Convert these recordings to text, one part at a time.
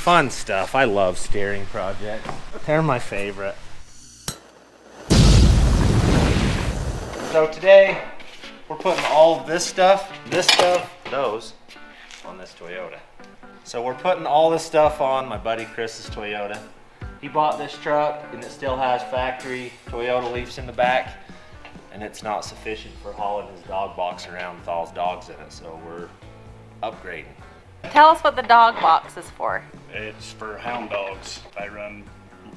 Fun stuff. I love steering projects. They're my favorite. So today, we're putting all of this stuff, those, on this Toyota. So we're putting all this stuff on my buddy Chris's Toyota. He bought this truck and it still has factory Toyota leafs in the back, and it's not sufficient for hauling his dog box around with all his dogs in it, so we're upgrading. Tell us what the dog box is for. It's for hound dogs. I run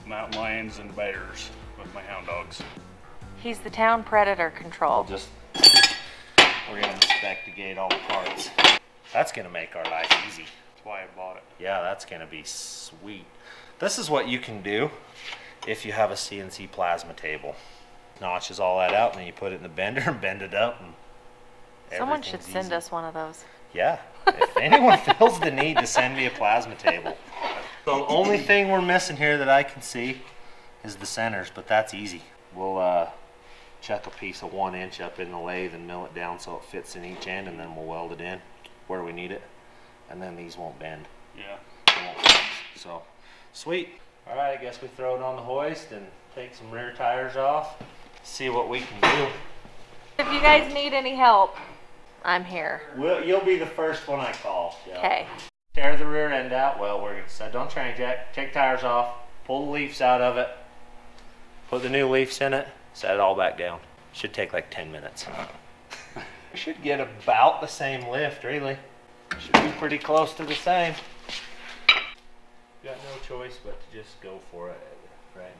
mountain lions and bears with my hound dogs. He's the town predator control. We're gonna investigate all the parts. That's gonna make our life easy. That's why I bought it. Yeah, that's gonna be sweet. This is what you can do if you have a CNC plasma table. Notches all that out and then you put it in the bender and bend it up. And someone should send us one of those. Yeah, if anyone feels the need to send me a plasma table. So the only thing we're missing here that I can see is the centers, but that's easy. We'll chuck a piece of 1 inch up in the lathe and mill it down so it fits in each end, and then we'll weld it in where we need it. And then these won't bend. Yeah. They won't flex. So, sweet. All right, I guess we throw it on the hoist and take some rear tires off, see what we can do. If you guys need any help, I'm here. You'll be the first one I call. Okay. Tear the rear end out. Well, we're gonna set, don't train jack. Take tires off. Pull the leafs out of it. Put the new leafs in it. Set it all back down. Should take like 10 minutes. We should get about the same lift, really. Should be pretty close to the same. Got no choice but to just go for it right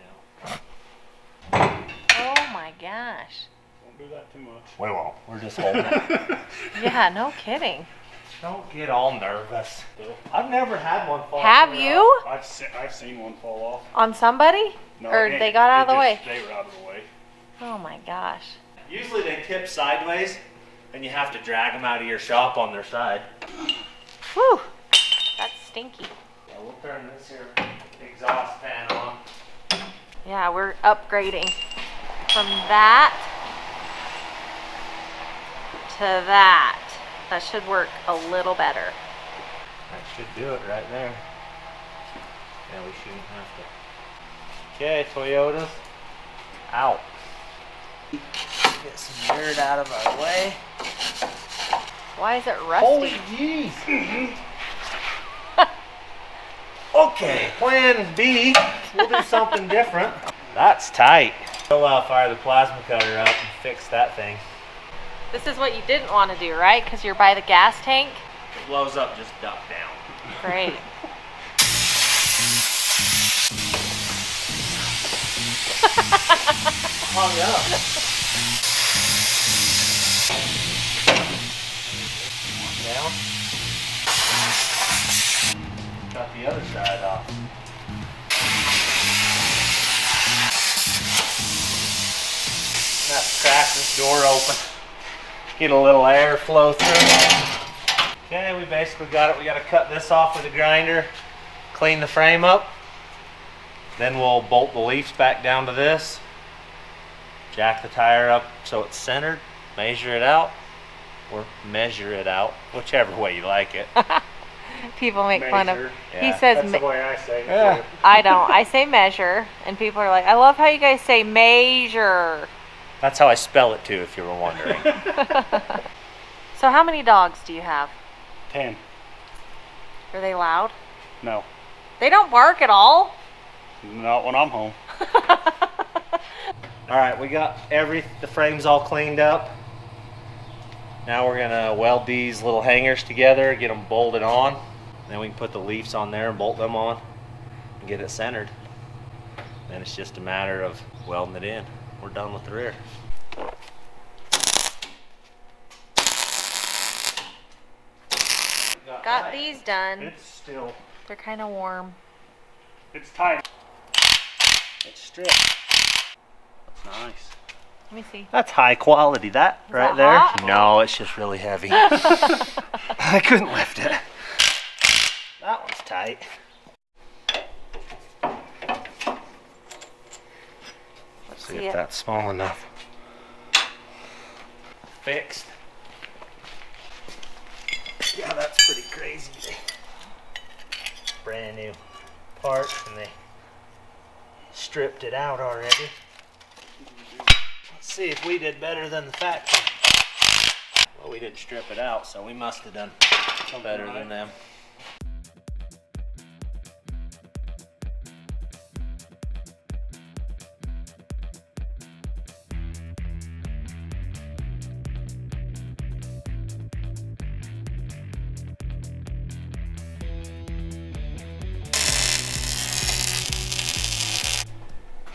now. Oh my gosh. Won't do that too much. We won't. We're just holding it. Yeah, no kidding. Don't get all nervous. I've never had one fall. Have you? I've seen one fall off. On somebody? No, or they got out of the way? They were out of the way. Oh my gosh. Usually they tip sideways and you have to drag them out of your shop on their side. Whew. That's stinky. Yeah, we'll turn this here exhaust fan on. Yeah, we're upgrading from that to that. That should work a little better. That should do it right there. Yeah, we shouldn't have to. Okay, Toyotas, out. Get some dirt out of our way. Why is it rusty? Holy jeez. Okay, plan B. We'll do something different. That's tight. We'll fire the plasma cutter up and fix that thing. This is what you didn't want to do, right? Because you're by the gas tank? It blows up, just duck down. Great. Hung up. Down. Got the other side off. Let's crack this door open. Get a little air flow through. Okay, we basically got it. We got to cut this off with a grinder, clean the frame up. Then we'll bolt the leafs back down to this. Jack the tire up so it's centered. Measure it out. Or measure it out, whichever way you like it. People make fun of. Yeah. He says. That's the way I say it. Yeah. I don't. I say measure, and people are like, "I love how you guys say measure." That's how I spell it too, if you were wondering. So, how many dogs do you have? 10. Are they loud? No. They don't bark at all. Not when I'm home. All right, we got the frames all cleaned up. Now we're gonna weld these little hangers together, get them bolted on. Then we can put the leafs on there and bolt them on and get it centered. Then it's just a matter of welding it in. We're done with the rear. Got these done. It's still. They're kind of warm. It's tight. It's stripped. Nice. Let me see. That's high quality, that Is right that there. hot? No, it's just really heavy. I couldn't lift it. That one's tight. Let's see if that's small enough. Fixed. Yeah, that's pretty crazy. brand new part and they stripped it out already. Let's see if we did better than the factory. Well, we didn't strip it out, so we must have done better than them.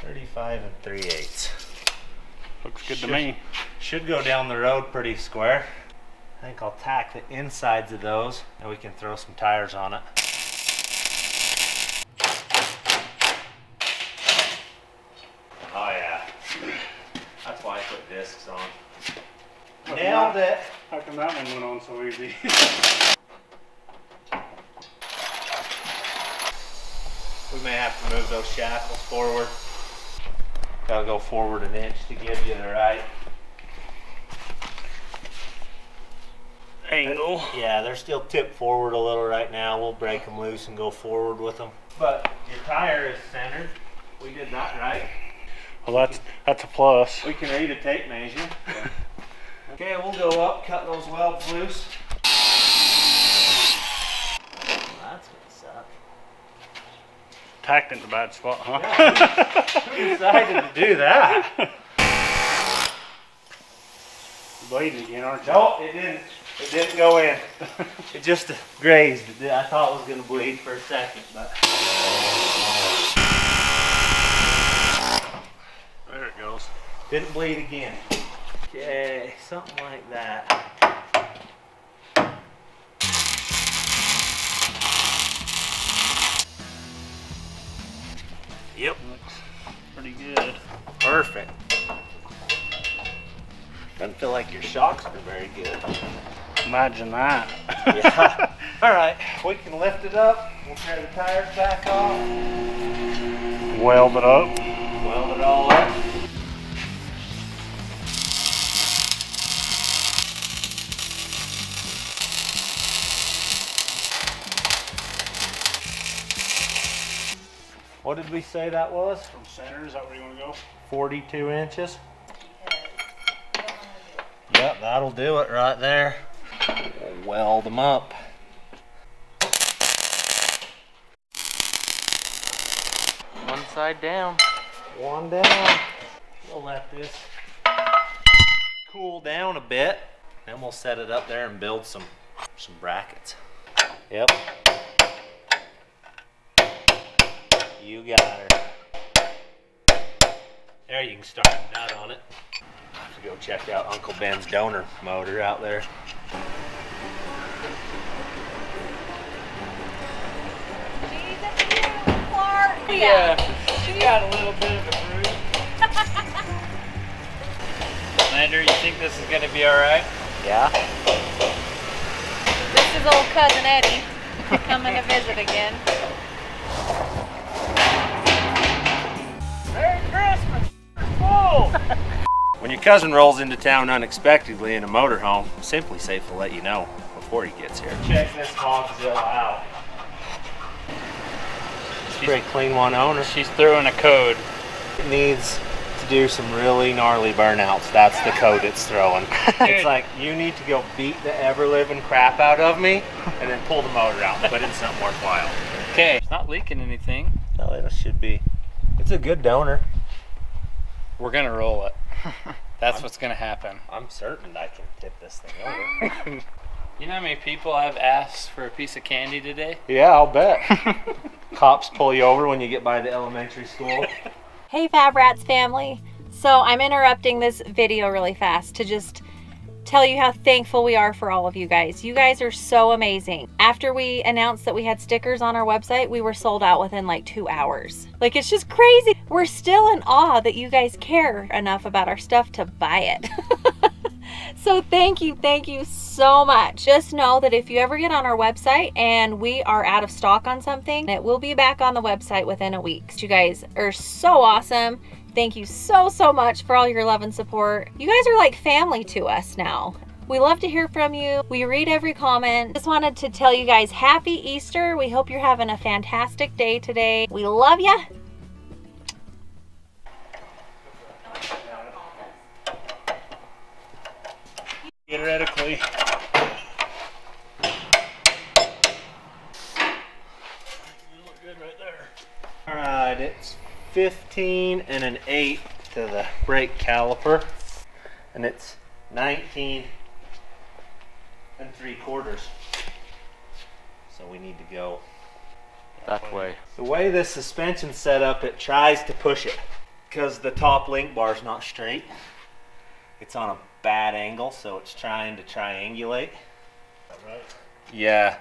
.35 3/8. Looks good to me. Should go down the road pretty square. I think I'll tack the insides of those and we can throw some tires on it. Oh yeah, that's why I put discs on. Nailed it. How come that one went on so easy? We may have to move those shackles forward. Gotta go forward an inch to give you the right angle. Yeah, they're still tipped forward a little right now. We'll break them loose and go forward with them. But your tire is centered. We did that right. Well, that's a plus. We can read a tape measure. Okay, we'll go up, cut those welds loose. Well, that's gonna suck. Tacked in the bad spot, huh? Yeah. Who decided to do that? Bleeding again, aren't you? No, it didn't. It didn't go in. It just grazed. I thought it was going to bleed for a second, but there it goes. Didn't bleed again. Okay, something like that. Yep. Looks pretty good. Perfect. Doesn't feel like your shocks are very good. Imagine that. Yeah. All right, we can lift it up. We'll tear the tires back off. Weld it up. Weld it all up. What did we say that was? From center, is that where you want to go? 42 inches. Yep, that'll do it right there. We'll weld them up. One side down. One down. We'll let this cool down a bit. Then we'll set it up there and build some brackets. Yep. You got her. There, you can start a nut on it. I have to go check out Uncle Ben's donor motor out there. Yeah, she's got a little bit of a bruise. Lander, you think this is going to be alright? Yeah. This is old cousin Eddie coming to visit again. Merry Christmas! Full! When your cousin rolls into town unexpectedly in a motorhome, Simply Safe will let you know before he gets here. Check this Hogzilla out. Pretty clean one owner. She's throwing a code. It needs to do some really gnarly burnouts. That's the code it's throwing. It's like, you need to go beat the ever-living crap out of me and then pull the motor out and put in something worthwhile. Okay, it's not leaking anything. No, it should be. It's a good donor. We're gonna roll it. That's what's gonna happen. I'm certain I can tip this thing over. You know how many people have asked for a piece of candy today? Yeah, I'll bet. Cops pull you over when you get by the elementary school. Hey Fabrats family. So I'm interrupting this video really fast to just tell you how thankful we are for all of you guys. You guys are so amazing. After we announced that we had stickers on our website, we were sold out within like 2 hours. Like, it's just crazy. We're still in awe that you guys care enough about our stuff to buy it. So thank you so much. Just know that if you ever get on our website and we are out of stock on something, it will be back on the website within a week. You guys are so awesome. Thank you so much for all your love and support. You guys are like family to us now. We love to hear from you. We read every comment. Just wanted to tell you guys happy Easter. We hope you're having a fantastic day today. We love ya. Theoretically, you look good right there. All right, it's 15 and an 8 to the brake caliper, and it's 19 and 3/4. So we need to go That way. the way this suspension's set up. It tries to push it because the top link bar is not straight. It's on a bad angle, so it's trying to triangulate. Is that right? Yeah,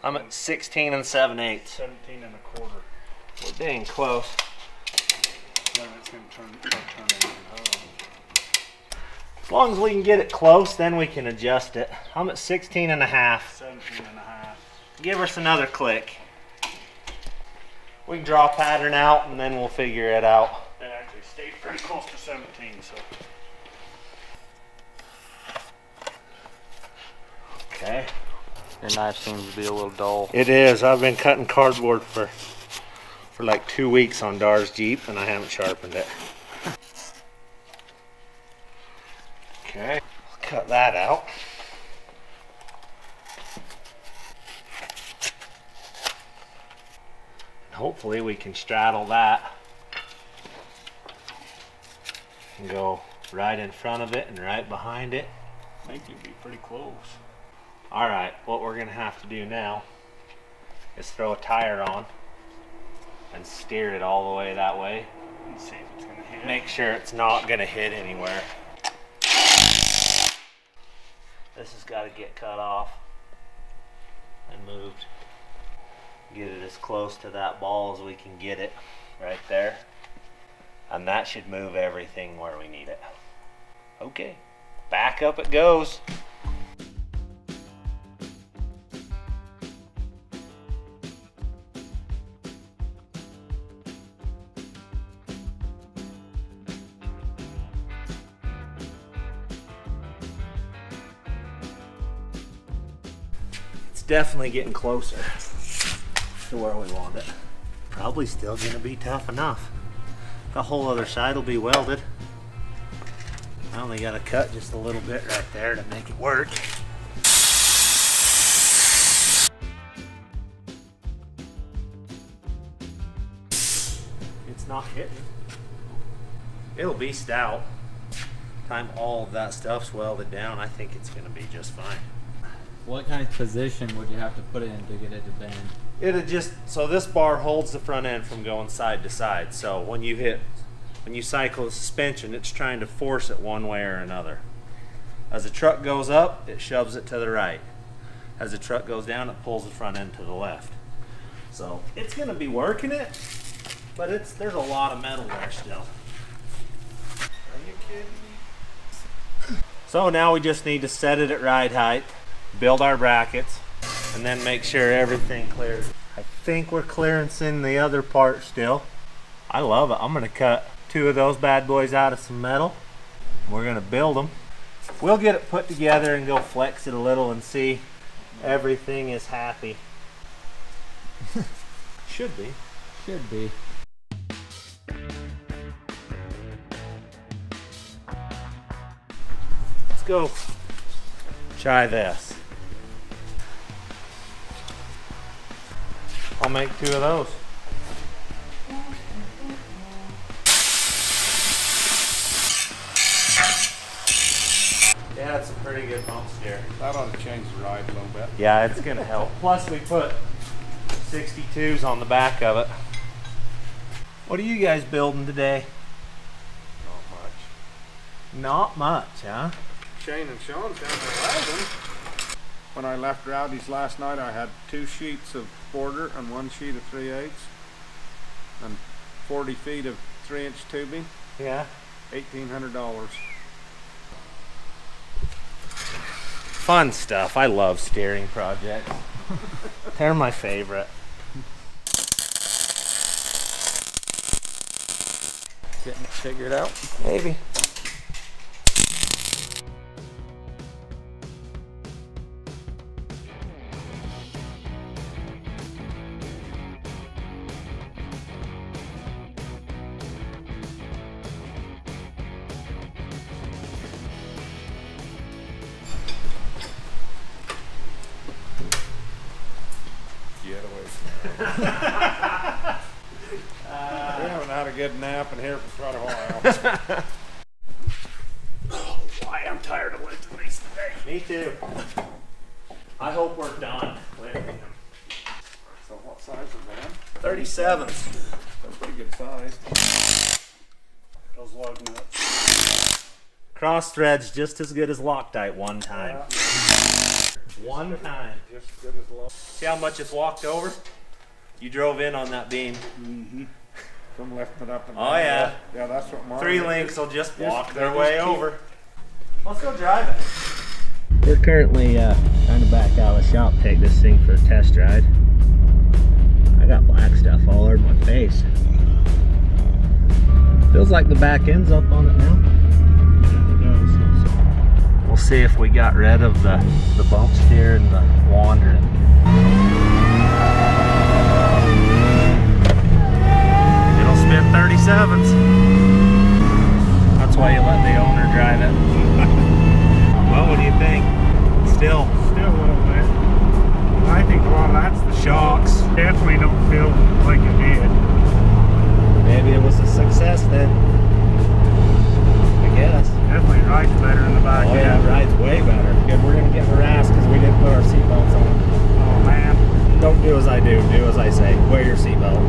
I'm at 16 and 7/8. 17 1/4. We're dang close. Then it's going to turn in. As long as we can get it close, then we can adjust it. I'm at 16 and a half. 17 1/2. Give us another click. We can draw a pattern out and then we'll figure it out. It actually stayed pretty close to 17, so. Okay. Your knife seems to be a little dull. It is. I've been cutting cardboard for like 2 weeks on Dar's Jeep and I haven't sharpened it. Okay, cut that out. Hopefully we can straddle that and go right in front of it and right behind it. I think you'd be pretty close. All right, what we're gonna have to do now is throw a tire on and steer it all the way that way. And see if it's going to hit. Make sure it's not gonna hit anywhere. This has got to get cut off and moved. Get it as close to that ball as we can get it right there. And that should move everything where we need it. Okay, back up it goes. Definitely getting closer to where we want it. Probably still gonna be tough enough. The whole other side will be welded. I only gotta cut just a little bit right there to make it work. It's not hitting. It'll be stout. Time all of that stuff's welded down, I think it's gonna be just fine. What kind of position would you have to put it in to get it to bend? It'll just, so this bar holds the front end from going side to side. So when you cycle the suspension, it's trying to force it one way or another. As the truck goes up, it shoves it to the right. As the truck goes down, it pulls the front end to the left. So it's gonna be working it, but there's a lot of metal there still. Are you kidding me? So now we just need to set it at ride height, build our brackets, and then make sure everything clears. I think we're clearancing the other part still. I love it. I'm gonna cut 2 of those bad boys out of some metal. We're gonna build them. We'll get it put together and go flex it a little and see everything is happy. Should be. Should be. Let's go try this. I'll make 2 of those. Yeah, it's a pretty good bump steer. That ought to change the ride a little bit. Yeah, it's gonna help. Plus we put 62s on the back of it. What are you guys building today? Not much. Not much, huh? Shane and Sean's down there welding. When I left Rowdy's last night, I had 2 sheets of border and 1 sheet of 3/8 and 40 feet of 3-inch tubing. Yeah. $1,800. Fun stuff. I love steering projects. They're my favorite. Getting it figured out. Maybe. We haven't had a good nap in here for quite a while. Why I'm tired of lifting these today. Me too. I hope we're done lifting them. So what size are them? 37s. They're pretty good size. Those lug nuts. Cross threads just as good as Loctite one time. One time. Just as good as lug. See how much it's walked over? You drove in on that beam. Mm-hmm. From lifting it up and Oh down. yeah. Yeah, that's what mine 3 is. links will just walk Just- their just way keep- over. Let's go drive it. We're currently trying to back out of the shop, take this thing for a test ride. I got black stuff all over my face. Feels like the back end's up on it now. We'll see if we got rid of the bump steer and the wandering. It'll spin 37s. That's why you let the owner drive it. Well, what do you think? Still Still a little bit. I think a lot of that's the shocks. Definitely don't feel like it did. Maybe it was a success then. I guess. Definitely rides better in the back Oh yeah, it rides way better. Good, we're gonna get harassed because we didn't put our seatbelts on. Oh man. Don't do as I do as I say. Wear your seatbelt.